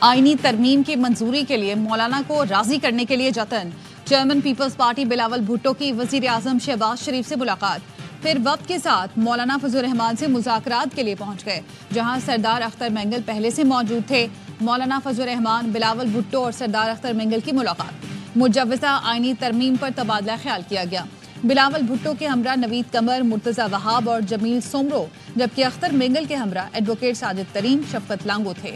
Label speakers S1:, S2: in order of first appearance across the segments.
S1: आईनी तरमीम की मंजूरी के लिए मौलाना को राजी करने के लिए जतन। Chairman peoples party Bilawal Bhutto की वजीर आजम शहबाज शरीफ से मुलाकात। फिर वक्त के साथ मौलाना फजलुर रहमान से मुज़ाकरात के लिए पहुंच गए, जहां सरदार अख्तर मेंगल पहले से मौजूद थे। मौलाना फजलुर रहमान, बिलावल भुट्टो और सरदार अख्तर मेंगल की मुलाकात। मुजव्वज़ा आईनी तरमीम पर तबादला ख्याल किया गया। बिलावल भुट्टो के हमरा नवीद कमर, मुर्तज़ा वहाब और जमील सोमरो, जबकि अख्तर मेंगल के हमरा एडवोकेट साजिद तरीन, शफकत लांगो थे।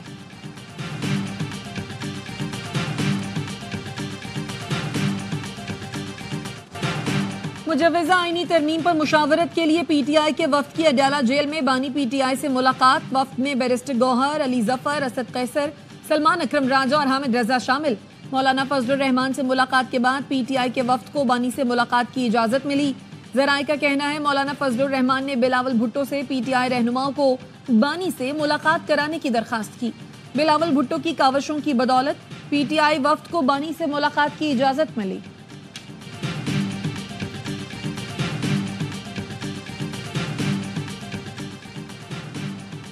S1: मुजव्वज़ा आईनी तरमीम पर मुशावरत के लिए पीटीआई के वफ्द की अडयाला जेल में बानी पीटीआई से मुलाकात। वफ्द में बैरिस्टर गौहर, अली जफर, असद कैसर, सलमान अकरम राजा और हामिद रजा शामिल। मौलाना फजलुर रहमान से मुलाकात के बाद पीटीआई के वफ्द को बानी से मुलाकात की इजाजत मिली। जराए का कहना है मौलाना फजलुर रहमान ने बिलावल भुट्टो से पीटीआई रहनुमाओं को बानी से मुलाकात कराने की दरखास्त की। बिलावल भुट्टो की कावशों की बदौलत पीटीआई वफ्द को बानी से मुलाकात की इजाजत मिली।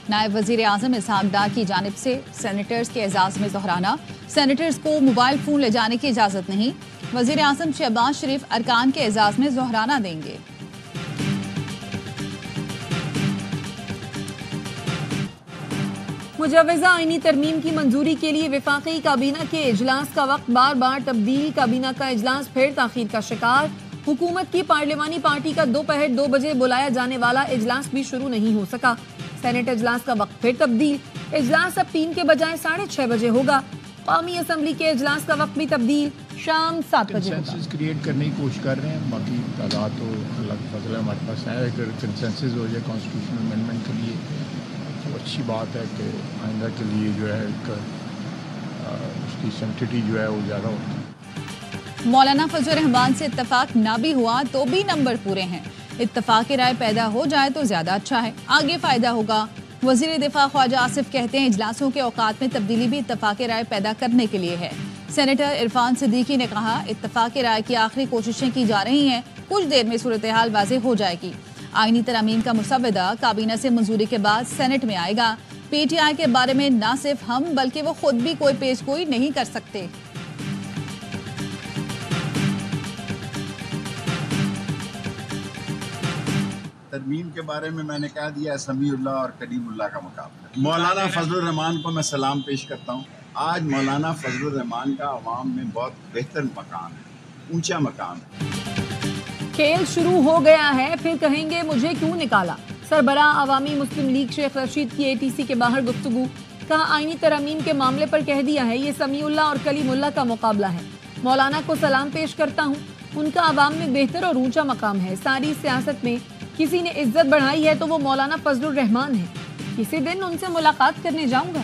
S1: नायब वजीर आजम इसहाक डार की जानिब से सेनेटर्स के एजाज में दोहराना। सेनेटर्स को मोबाइल फोन ले जाने की इजाजत नहीं। वजीर आजम शहबाज शरीफ अरकान के एजाज में दोहराना देंगे। मुजव्वज़ा आईनी तरमीम की मंजूरी के लिए वफाकी काबीना के इजलास का वक्त बार बार तब्दील। काबीना का इजलास फिर ताखीर का शिकार। हुकूमत की पार्लिमानी पार्टी का दोपहर 2 बजे बुलाया जाने वाला इजलास भी शुरू नहीं हो सका। सेनेट इजलास का वक्त फिर तब्दील। इजलास अब 3 के बजाय 6:30 बजे होगा। कौमी असम्बली के इजलास का वक्त भी तब्दील, शाम 7 बजे होगा।
S2: क्रिएट करने की कोशिश कर रहे हैं, बाकी तादाद तो अल्लाह का फजल है हमारे पास है। अगर कंसेंसस हो जाए कॉन्स्टिट्यूशनल अमेंडमेंट के लिए तो अच्छी बात है कि आइंदा के लिए जो है उसकी सेंसिटिविटी जो है वो ज़्यादा होती है।
S1: मौलाना फजलुर रहमान से इत्तफाक ना भी हुआ तो भी नंबर पूरे हैं। इत्तफाक राय पैदा हो जाए तो ज्यादा अच्छा है, आगे फायदा होगा। वजीर दिफा ख्वाजा आसिफ कहते हैं इजलासों के औकात में तब्दीली भी इत्तफाक राय पैदा करने के लिए है। सेनेटर इरफान सिद्दीकी ने कहा इत्तफाक राय की आखिरी कोशिशें की जा रही हैं, कुछ देर में सूरत हाल वाज़ेह हो जाएगी। आईनी तरमीम का मुसव्वदा काबीना से मंजूरी के बाद सेनेट में आएगा। पीटीआई के बारे में न सिर्फ हम बल्कि वो खुद भी कोई पेशगोई नहीं कर सकते।
S3: तरमीम के बारे में मैंने कह दिया समीउल्लाह और करीमुल्लाह का मुकाबला। मौलाना फजलुर रहमान को मैं सलाम पेश करता हूँ। आज मौलाना फजलुर रहमान का अवाम में बहुत बेहतर मकाम है, ऊंचा मकाम है।
S1: खेल शुरू हो गया है, फिर कहेंगे मुझे क्यों निकाला। सरबरा अवामी मुस्लिम लीग शेख रशीद की एटीसी के बाहर गुफ्तगू। कहा आईनी तरमीम के मामले पर कह दिया है ये समीउल्लाह और कलीमुल्लाह का मुकाबला है। मौलाना को सलाम पेश करता हूँ, उनका अवाम में बेहतर और ऊंचा मकाम है। सारी सियासत में किसी ने इज्जत बढ़ाई है तो वो मौलाना फजलुर रहमान है। किसी दिन उनसे मुलाकात करने जाऊंगा।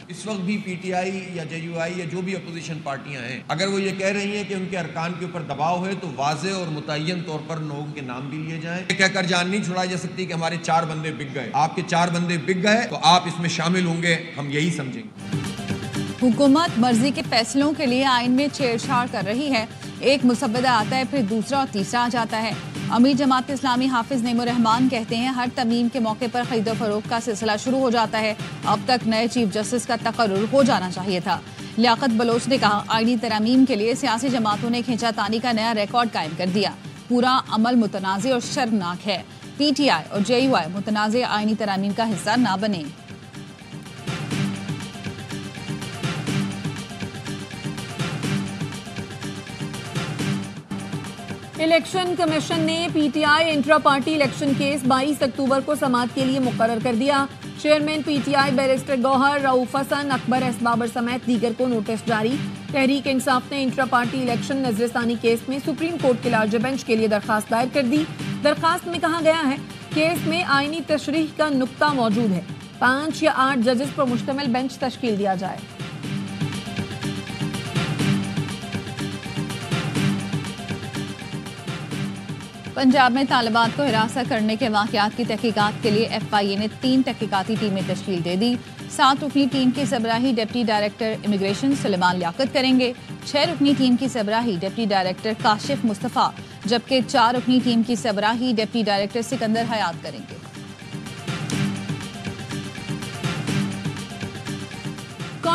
S4: इस वक्त भी पीटीआई या जेयूआई या जो भी अपोजिशन पार्टियां हैं, अगर वो ये कह रही हैं कि उनके अरकान के ऊपर दबाव है तो वाज़े और मुतय्यन तौर पर लोगों के नाम भी लिए जाएं। कहकर जान नहीं छुड़ाई जा सकती कि हमारे 4 बंदे बिक गए। आपके 4 बंदे बिक गए तो आप इसमें शामिल होंगे, हम यही समझेंगे।
S1: हुकूमत मर्जी के फैसलों के लिए आइन में छेड़छाड़ कर रही है। एक मुसव्वदा आता है, फिर दूसरा और तीसरा आ जाता है। अमीर जमात इस्लामी हाफिज नईमुर रहमान कहते हैं हर तमीम के मौके पर खरीदो फरोख्त का सिलसिला शुरू हो जाता है। अब तक नए चीफ जस्टिस का तकर्रुर हो जाना चाहिए था। लियाकत बलोच ने कहा आईनी तरमीम के लिए सियासी जमातों ने खींचातानी का नया रिकॉर्ड कायम कर दिया। पूरा अमल मुतनाज़ और शर्मनाक है। पीटीआई और जेयूआई मुतनाज़ आईनी तरमीम का हिस्सा ना बने। इलेक्शन कमीशन ने PTI intra party election case 22 अक्टूबर को समाअत के लिए मुकर्रर कर दिया। Chairman PTI barrister Gauhar, Rauf Hasan, Akbar S Babar समेत दीगर को नोटिस जारी। तहरीक इंसाफ ने इंट्रा पार्टी इलेक्शन नजरसानी केस में सुप्रीम कोर्ट के लार्ज बेंच के लिए दरखास्त दायर कर दी। दरखास्त में कहा गया है केस में आईनी तशरीह का नुक्ता मौजूद है। 5 या 8 जजेस पर मुश्तमिल बेंच तश्कील दिया जाए। पंजाब में तालिबान को हिरासत करने के वाक़यात की तहकीकात के लिए FIA ने 3 तहकीकाती टीमें तश्कील दे दी। 7 रुकनी टीम की सरबराही deputy director immigration Suleman Liaquat करेंगे। 6 रुकनी टीम की सरबराही डिप्टी डायरेक्टर काशिफ मुस्तफ़ा, जबकि 4 रुकनी टीम की सरबराही डिप्टी डायरेक्टर सिकंदर हयात करेंगे।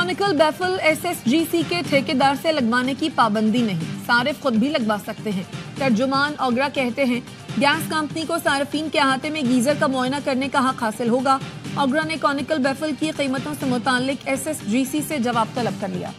S5: कॉनिकल बैफल SSGC के ठेकेदार से लगवाने की पाबंदी नहीं, सारिफ खुद भी लगवा सकते हैं। तर्जुमान ओगरा कहते हैं गैस कंपनी को सार्फिन के अहाते में गीजर का मुआयना करने का हक हासिल होगा। ओगरा ने कॉनिकल बैफल की कीमतों से मुताल्लिक SSGC से जवाब तलब कर लिया।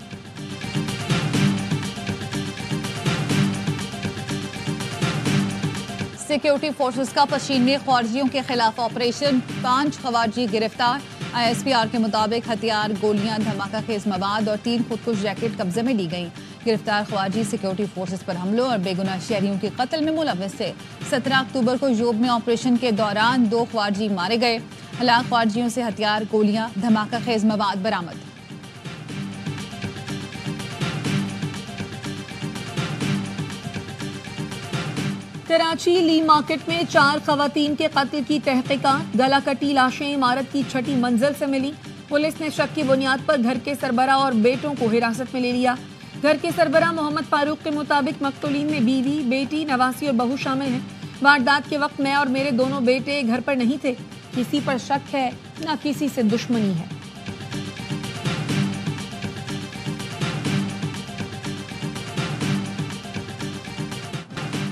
S1: सिक्योरिटी फोर्सेस का पश्चिम में ख्वारजियों के खिलाफ ऑपरेशन, 5 ख्वारजी गिरफ्तार। ISPR के मुताबिक हथियार, गोलियां, धमाका खेज मवाद और 3 खुदकुश जैकेट कब्जे में ली गई। गिरफ्तार ख्वारजी सिक्योरिटी फोर्सेस पर हमलों और बेगुनाह शहरियों के कत्ल में मुलव्वस थे। 17 अक्टूबर को योब में ऑपरेशन के दौरान 2 ख्वारजी मारे गए। हलाक ख्वारजियों से हथियार, गोलियां, धमाका खेज मवाद बरामद।
S5: कराची ली मार्केट में 4 खवातीन के कत्ल की तहकीकात, गला कटी लाशें इमारत की 6ठी मंजिल से मिली। पुलिस ने शक की बुनियाद पर घर के सरबराह और बेटों को हिरासत में ले लिया। घर के सरबराह मोहम्मद फारूक के मुताबिक मकतूलीन में बीवी, बेटी, नवासी और बहू शामिल हैं। वारदात के वक्त मैं और मेरे दोनों बेटे घर पर नहीं थे। किसी पर शक है न किसी से दुश्मनी है।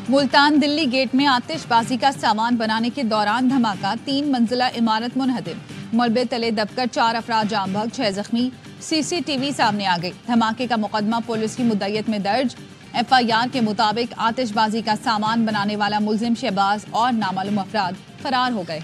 S1: मुल्तान दिल्ली गेट में आतिशबाजी का सामान बनाने के दौरान धमाका, 3 मंजिला इमारत मुनहदिम। मलबे तले दबकर 4 अफराद जाम बहक, 6 जख्मी। CCTV सामने आ गई। धमाके का मुकदमा पुलिस की मुद्दईयत में दर्ज। FIR के मुताबिक आतिशबाजी का सामान बनाने वाला मुलजिम शहबाज और नामालूम अफराद फरार हो गए।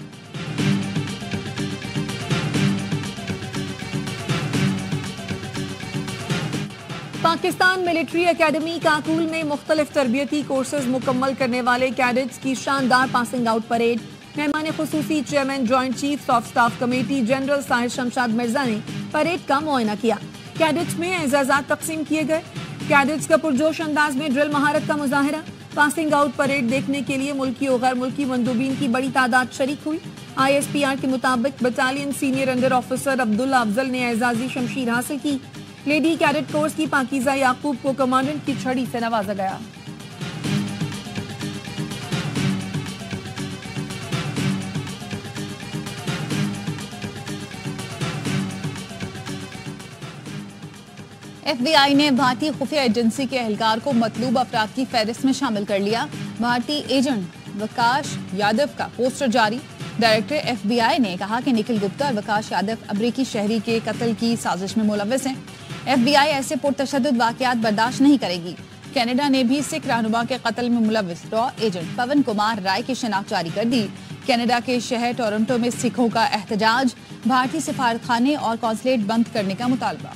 S5: पाकिस्तान मिलिट्री एकेडमी काकुल में मुख्तलिफ तरबियती कोर्सेज मुकम्मल करने वाले कैडेट्स की शानदार पासिंग आउट परेड। मेहमान खुसूसी chairman joint chiefs of staff committee general Sahir Shamshad Mirza ने परेड का मुआयना किया। कैडेट्स में एजाजात तकसीम किए गए। कैडेट्स का पुरजोश अंदाज में ड्रिल महारत का मुजाहिरा। पासिंग आउट परेड देखने के लिए मुल्की और गैर मुल्की मंदूबीन की बड़ी तादाद शरीक हुई। ISPR के मुताबिक battalion senior under officer Abdullah Afzal ने एजाजी शमशीर हासिल की। लेडी कैडेट कोर्स की पाकीजा याकूब को कमांडेंट की छड़ी से नवाजा गया।
S1: FBI ने भारतीय खुफिया एजेंसी के एहलकार को मतलूब अफराद की फहरिस्त में शामिल कर लिया। भारतीय एजेंट विकास यादव का पोस्टर जारी। डायरेक्टर FBI ने कहा कि निखिल गुप्ता और विकास यादव अमरीकी शहरी के कत्ल की साजिश में मुलव्वस हैं। FBI ऐसे पुरतशद्दुद वाकयात बर्दाश्त नहीं करेगी। कनाडा ने भी सिख रहनुमा के कत्ल में मुलव्वस रॉ एजेंट पवन कुमार राय की शनाख्त जारी कर दी। कनाडा के शहर टोरंटो में सिखों का एहतजाज, भारतीय सफारतखाने और कौंसलेट बंद करने का मुतालबा।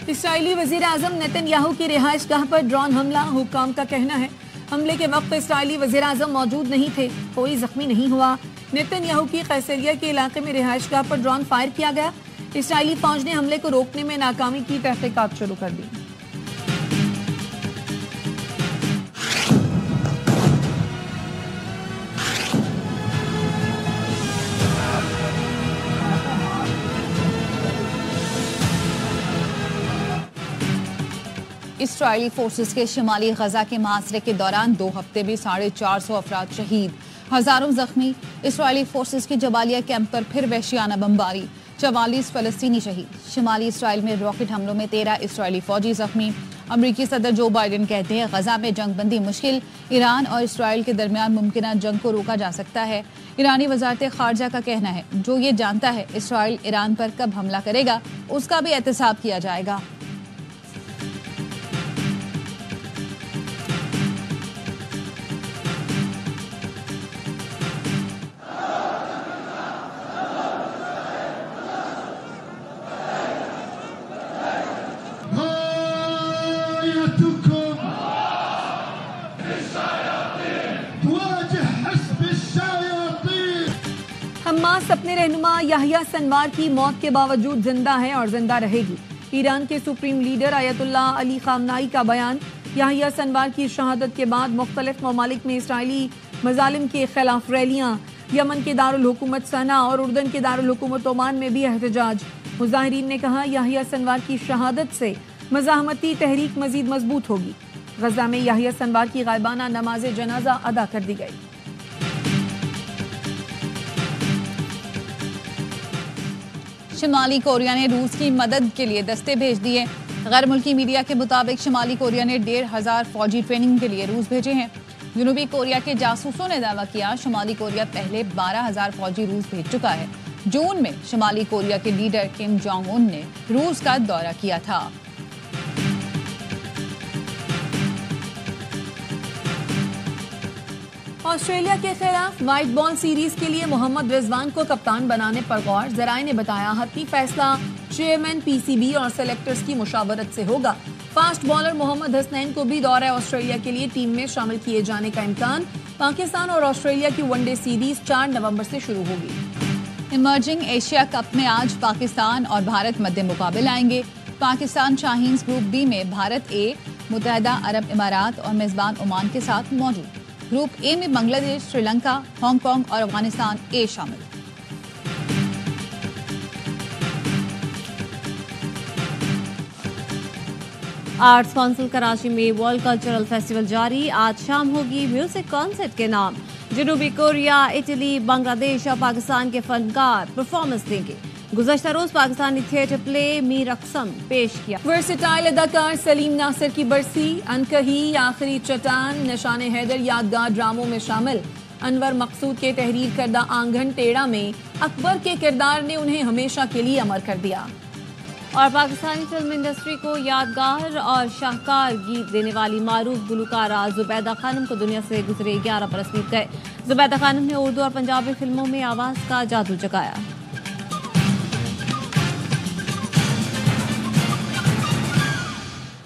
S5: इस्राईली वजीर आजम नेतन्याहू की रिहाइशगाह पर ड्रोन हमला। हुक्काम का कहना है हमले के वक्त इस्राईली वजीर आजम मौजूद नहीं थे, कोई जख्मी नहीं हुआ। नेतन्याहू की कैसरिया के इलाके में रिहाइशगाह पर ड्रोन फायर किया गया। इस्राईली फौज ने हमले को रोकने में नाकामी की तहकीकात शुरू कर दी।
S1: इस्राईली फोर्सेस के शिमाली गजा के मुहासरे के दौरान 2 हफ्ते में 450 अफराद शहीद, हजारों जख्मी। इस्राईली फोर्सेस के जबालिया कैंप पर फिर वहशियाना बमबारी, 44 फलस्तीनी शहीद। शिमाली इसराइल में रॉकेट हमलों में 13 इस्राईली फौजी जख्मी। अमरीकी सदर जो बाइडेन कहते हैं गजा में जंगबंदी मुश्किल, ईरान और इसराइल के दरमियान मुमकिन जंग को रोका जा सकता है। ईरानी वजारत खारजा का कहना है जो ये जानता है इसराइल ईरान पर कब हमला करेगा उसका भी एहतसाब किया जाएगा।
S5: हमास अपने रहनुमा याहिया सनवार की मौत के बावजूद जिंदा है और जिंदा रहेगी। ईरान के सुप्रीम लीडर आयतुल्लाह अली खामनाई का बयान। याहिया सनवार की शहादत के बाद मुख्तलिफ ममालिक में इसराइली मजालिम के खिलाफ रैलियां। यमन के दारुल हुकूमत सना और उर्दन के दारुल हुकूमत ओमान में भी एहतजाज। मुजाहिरीन ने कहा याहिया सनवार की शहादत से मज़ाहमती तहरीक मजीद मजबूत होगी। गजा में याहिया सनवार की गायबाना नमाज जनाजा अदा कर दी गई।
S1: शुमाली कोरिया ने रूस की मदद के लिए दस्ते भेज दिए। गैर मुल्की मीडिया के मुताबिक शुमाली कोरिया ने 1,500 फौजी ट्रेनिंग के लिए रूस भेजे हैं। जनूबी कोरिया के जासूसों ने दावा किया शुमाली कोरिया पहले 12,000 फौजी रूस भेज चुका है। जून में शुमाली कोरिया के लीडर किम जोंग उन ने रूस का दौरा किया था।
S5: ऑस्ट्रेलिया के खिलाफ व्हाइट बॉल सीरीज के लिए मोहम्मद रिजवान को कप्तान बनाने पर गौर। जराए ने बताया हतमी फैसला चेयरमैन पीसीबी और सेलेक्टर्स की मुशावरत से होगा। फास्ट बॉलर मोहम्मद हसनैन को भी दौरा ऑस्ट्रेलिया के लिए टीम में शामिल किए जाने का इम्कान। पाकिस्तान और ऑस्ट्रेलिया की वनडे सीरीज 4 नवंबर से शुरू होगी।
S1: इमर्जिंग एशिया कप में आज पाकिस्तान और भारत मध्य मुकाबले आएंगे। पाकिस्तान शाहीन्स ग्रुप बी में भारत ए, मुत्तहदा अरब इमारात और मेजबान ओमान के साथ मौजूद। ग्रुप ए में बांग्लादेश, श्रीलंका, हांगकांग और अफगानिस्तान ए शामिल।
S6: आर्ट्स काउंसिल कराची में वर्ल्ड कल्चरल फेस्टिवल जारी। आज शाम होगी म्यूजिक कॉन्सर्ट के नाम। जनूबी कोरिया, इटली, बांग्लादेश और पाकिस्तान के फनकार परफॉर्मेंस देंगे। गुज़श्ता रोज पाकिस्तानी थिएटर प्ले मीर अक्सम पेश किया।
S5: वर्सेटाइल अदाकार सलीम नासिर की बरसी, अनकही, आखिरी चट्टान, निशान हैदर यादगार ड्रामों में शामिल। अनवर मकसूद के तहरीर करदा आंगन टेढ़ा में अकबर के किरदार ने उन्हें हमेशा के लिए अमर कर दिया।
S6: और पाकिस्तानी फिल्म इंडस्ट्री को यादगार और शाहकार गीत देने वाली मारूफ गुलकारा जुबैदा खानम को दुनिया से गुजरे 11 बरस बीत गए। जुबैदा खानम ने उर्दू और पंजाबी फिल्मों में आवाज का जादू जगाया।